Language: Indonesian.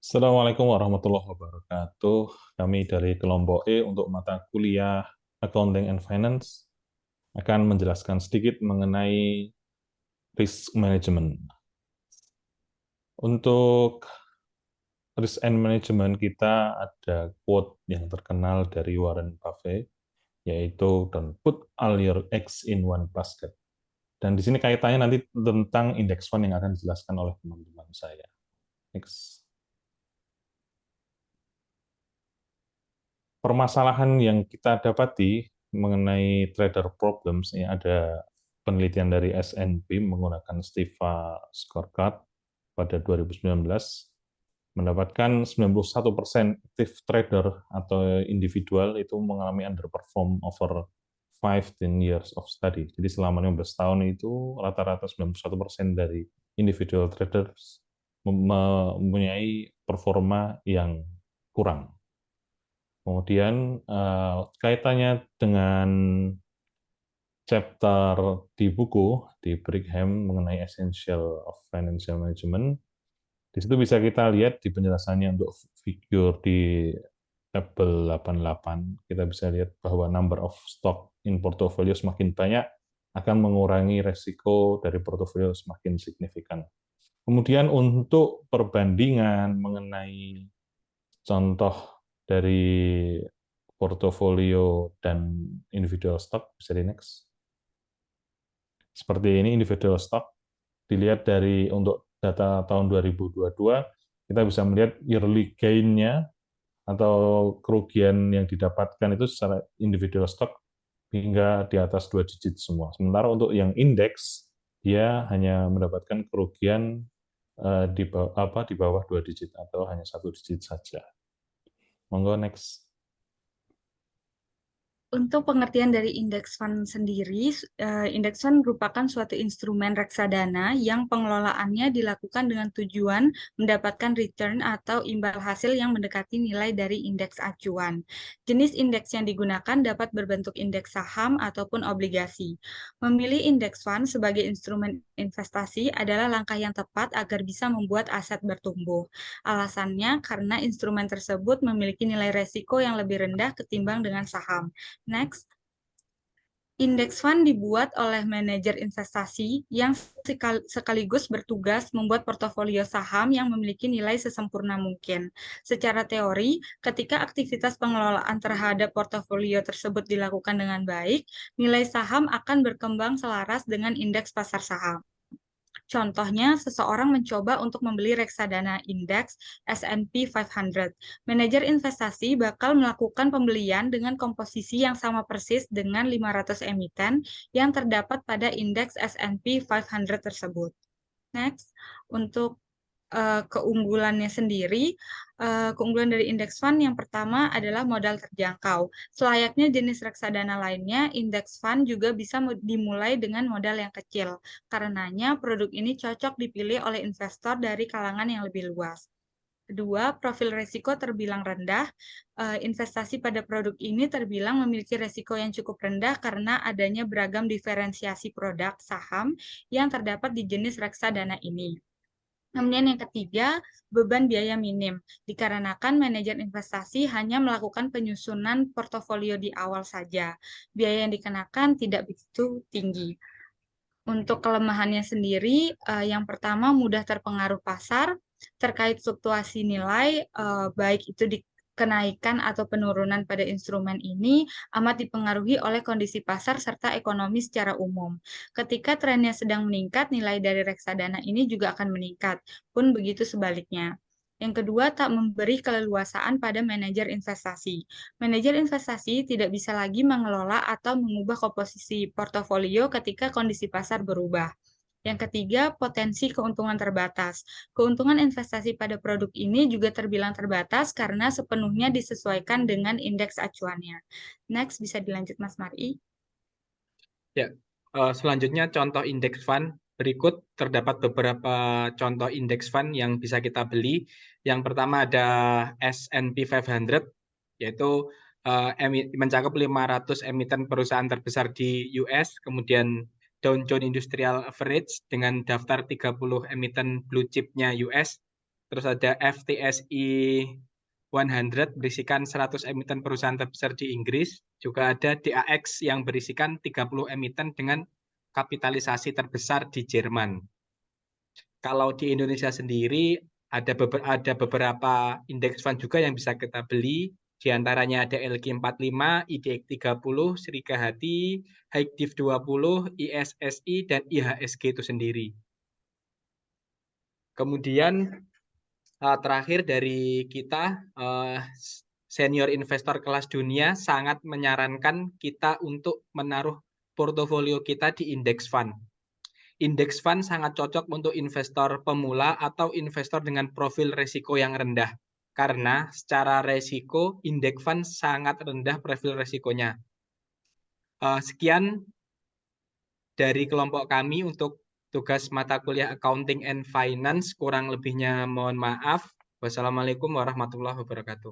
Assalamualaikum warahmatullahi wabarakatuh. Kami dari kelompok E untuk mata kuliah Accounting and Finance akan menjelaskan sedikit mengenai risk management. Untuk risk and management kita ada quote yang terkenal dari Warren Buffett, yaitu "Don't put all your eggs in one basket." Dan di sini kaitannya nanti tentang index fund yang akan dijelaskan oleh teman-teman saya. Next. Permasalahan yang kita dapati mengenai trader problems, ini ada penelitian dari S&P menggunakan Stifa Scorecard pada 2019, mendapatkan 91% active trader atau individual itu mengalami underperform over 15 years of study. Jadi selama 15 tahun itu rata-rata 91% dari individual traders mempunyai performa yang kurang. Kemudian kaitannya dengan chapter di buku di Brigham mengenai Essential of Financial Management. Di situ bisa kita lihat di penjelasannya untuk figure di tabel 88, kita bisa lihat bahwa number of stock in portfolio semakin banyak akan mengurangi resiko dari portofolio semakin signifikan. Kemudian untuk perbandingan mengenai contoh dari portofolio dan individual stock, bisa di next. Seperti ini individual stock, dilihat dari untuk data tahun 2022, kita bisa melihat yearly gain-nya atau kerugian yang didapatkan itu secara individual stock hingga di atas 2 digit semua. Sementara untuk yang indeks, dia hanya mendapatkan kerugian di bawah 2 digit atau hanya 1 digit saja. Monggo next. Untuk pengertian dari indeks fund sendiri, indeks fund merupakan suatu instrumen reksadana yang pengelolaannya dilakukan dengan tujuan mendapatkan return atau imbal hasil yang mendekati nilai dari indeks acuan. Jenis indeks yang digunakan dapat berbentuk indeks saham ataupun obligasi. Memilih indeks fund sebagai instrumen investasi adalah langkah yang tepat agar bisa membuat aset bertumbuh. Alasannya karena instrumen tersebut memiliki nilai resiko yang lebih rendah ketimbang dengan saham. Next, indeks fund dibuat oleh manajer investasi yang sekaligus bertugas membuat portofolio saham yang memiliki nilai sesempurna mungkin. Secara teori, ketika aktivitas pengelolaan terhadap portofolio tersebut dilakukan dengan baik, nilai saham akan berkembang selaras dengan indeks pasar saham. Contohnya, seseorang mencoba untuk membeli reksadana indeks S&P 500. Manajer investasi bakal melakukan pembelian dengan komposisi yang sama persis dengan 500 emiten yang terdapat pada indeks S&P 500 tersebut. Next, untuk keunggulannya sendiri, keunggulan dari indeks fund yang pertama adalah modal terjangkau. Selayaknya jenis reksadana lainnya, indeks fund juga bisa dimulai dengan modal yang kecil. Karenanya, produk ini cocok dipilih oleh investor dari kalangan yang lebih luas. Kedua, profil risiko terbilang rendah. Investasi pada produk ini terbilang memiliki risiko yang cukup rendah karena adanya beragam diferensiasi produk saham yang terdapat di jenis reksadana ini. Kemudian yang ketiga, beban biaya minim. Dikarenakan manajer investasi hanya melakukan penyusunan portofolio di awal saja. Biaya yang dikenakan tidak begitu tinggi. Untuk kelemahannya sendiri, yang pertama mudah terpengaruh pasar terkait fluktuasi nilai, baik itu di kenaikan atau penurunan pada instrumen ini amat dipengaruhi oleh kondisi pasar serta ekonomi secara umum. Ketika trennya sedang meningkat, nilai dari reksadana ini juga akan meningkat, pun begitu sebaliknya. Yang kedua, tak memberi keleluasaan pada manajer investasi. Manajer investasi tidak bisa lagi mengelola atau mengubah komposisi portofolio ketika kondisi pasar berubah. Yang ketiga, potensi keuntungan terbatas. Keuntungan investasi pada produk ini juga terbilang terbatas karena sepenuhnya disesuaikan dengan indeks acuannya. Next, bisa dilanjut Mas Mari. Ya, selanjutnya contoh indeks fund. Berikut terdapat beberapa contoh indeks fund yang bisa kita beli. Yang pertama ada S&P 500, yaitu mencakup 500 emiten perusahaan terbesar di US, kemudian Dow Jones Industrial Average dengan daftar 30 emiten blue chip-nya US, terus ada FTSE 100 berisikan 100 emiten perusahaan terbesar di Inggris, juga ada DAX yang berisikan 30 emiten dengan kapitalisasi terbesar di Jerman. Kalau di Indonesia sendiri ada beberapa indeks fund juga yang bisa kita beli. Di antaranya ada LQ45, IDX 30, Srikahati, HighDiv 20, ISSI, dan IHSG itu sendiri. Kemudian terakhir dari kita, senior investor kelas dunia sangat menyarankan kita untuk menaruh portofolio kita di index fund. Index fund sangat cocok untuk investor pemula atau investor dengan profil risiko yang rendah. Karena secara risiko, index fund sangat rendah profil risikonya. Sekian dari kelompok kami untuk tugas mata kuliah Accounting and Finance. Kurang lebihnya mohon maaf. Wassalamualaikum warahmatullahi wabarakatuh.